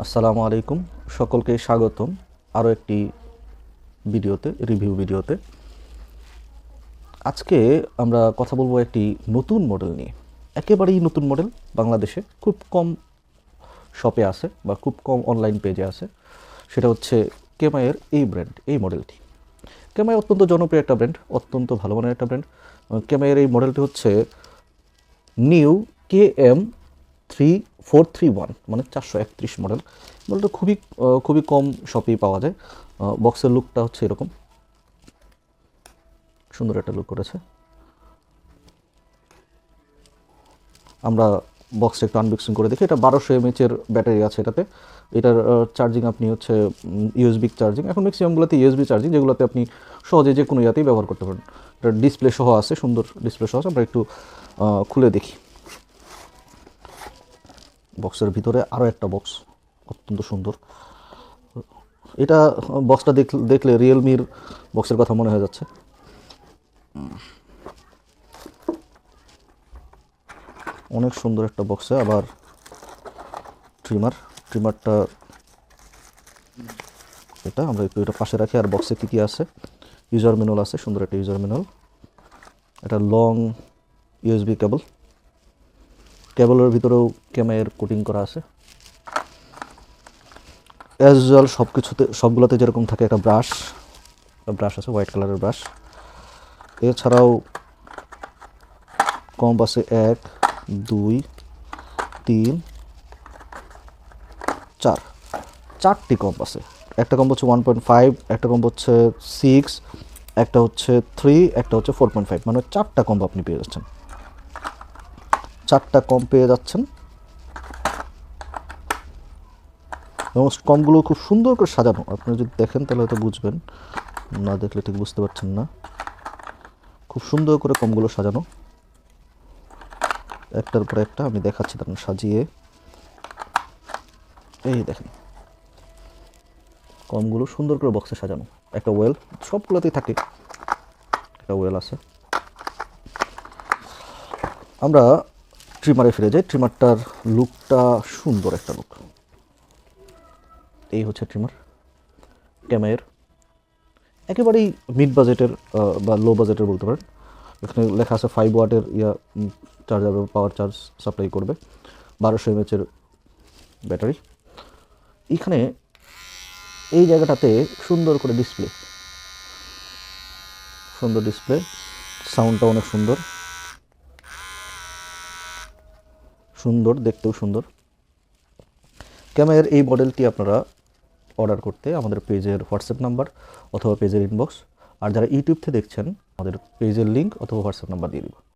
আসসালামু আলাইকুম, সকলকে স্বাগতম আরও একটি রিভিউ ভিডিওতে। আজকে আমরা কথা বলবো একটি নতুন মডেল নিয়ে। একেবারেই নতুন মডেল, বাংলাদেশে খুব কম শপে আছে বা খুব কম অনলাইন পেজে আছে। সেটা হচ্ছে কেমাইয়ের এই মডেলটি। কেমাই অত্যন্ত জনপ্রিয় একটা ব্র্যান্ড, অত্যন্ত ভালো মানের একটা ব্র্যান্ড। কেমাইয়ের এই মডেলটি হচ্ছে নিউ KM3431, মানে 431 মডেল। মডেলটা খুবই কম শপেই পাওয়া যায়। বক্সের লুকটা হচ্ছে এরকম, সুন্দর একটা লুক করেছে। আমরা বক্সটা একটু আনবক্সিং করে দেখি। এটা 1200 mAh এর ব্যাটারি আছে এটাতে। এটার চার্জিং আপনি হচ্ছে ইউএসবি চার্জিং, এখন ম্যাক্সিমামগুলোতে ইউএসবি চার্জিং, যেগুলোতে আপনি সহজে যে কোনো ইয়াতেই ব্যবহার করতে পারেন। এটা ডিসপ্লে সহ আছে, সুন্দর ডিসপ্লে সহ আছে। আমরা একটু খুলে দেখি। বক্সের ভিতরে আরও একটা বক্স, অত্যন্ত সুন্দর। এটা বক্সটা দেখলে রিয়েলমির বক্সের কথা মনে হয়ে যাচ্ছে। অনেক সুন্দর একটা বক্সে আবার ট্রিমারটা এটা আমরা একটু এটা পাশে রাখি। আর বক্সে কী কী আছে, ইউজার ম্যানুয়াল আছে, সুন্দর একটা ইউজার ম্যানুয়াল। এটা লং ইউএসবি কেবলের ভিতরেও কেমাইয়ের কোটিং করা আছে। অ্যাজ ইউজুয়াল সবগুলোতে যেরকম থাকে একটা ব্রাশ আছে, হোয়াইট কালারের ব্রাশ। এছাড়াও কম্প আছে 1 2 3 4, 4টি কম্প আছে। একটা কম্প হচ্ছে 1.5, একটা কম্প হচ্ছে 6, একটা হচ্ছে 3, একটা হচ্ছে 4.5, মানে 4টা কম্প আপনি পেয়ে যাচ্ছেন। 4টা কম্প পেয়ে যাচ্ছেন এবং কম্পগুলো খুব সুন্দর করে সাজানো। আপনি যদি দেখেন তাহলে হয়তো বুঝবেন, না দেখলে ঠিক বুঝতে পারছেন না। খুব সুন্দর করে কম্পগুলো সাজানো, একটার পর একটা আমি দেখাচ্ছি তখন সাজিয়ে। এই দেখেন, কমগুলো সুন্দর করে বক্সে সাজানো। একটা ওয়েল, সবগুলোতেই থাকে একটা ওয়েল আছে। আমরা ট্রিমারে ফিরে যাই। ট্রিমারটার লুকটা সুন্দর একটা লুক। এই হচ্ছে ট্রিমার কেমাইয়ের, একেবারেই মিড বাজেটের বা লো বাজেটের বলতে পারেন। এখানে লেখা আছে 5 ওয়াটের চার্জার, পাওয়ার চার্জ সাপ্লাই করবে, 1200 mAh এর ব্যাটারি। এখানে এই জায়গাটাতে সুন্দর করে ডিসপ্লে, সাউন্ডটা অনেক সুন্দর, দেখতেও সুন্দর। ক্যামেরার এই মডেলটি আপনারা অর্ডার করতে আমাদের পেজের হোয়াটসঅ্যাপ নাম্বার অথবা পেজের ইনবক্স, আর যারা ইউটিউব থেকে দেখছেন আমাদের পেজের লিঙ্ক অথবা হোয়াটসঅ্যাপ নাম্বার দিয়ে দিব।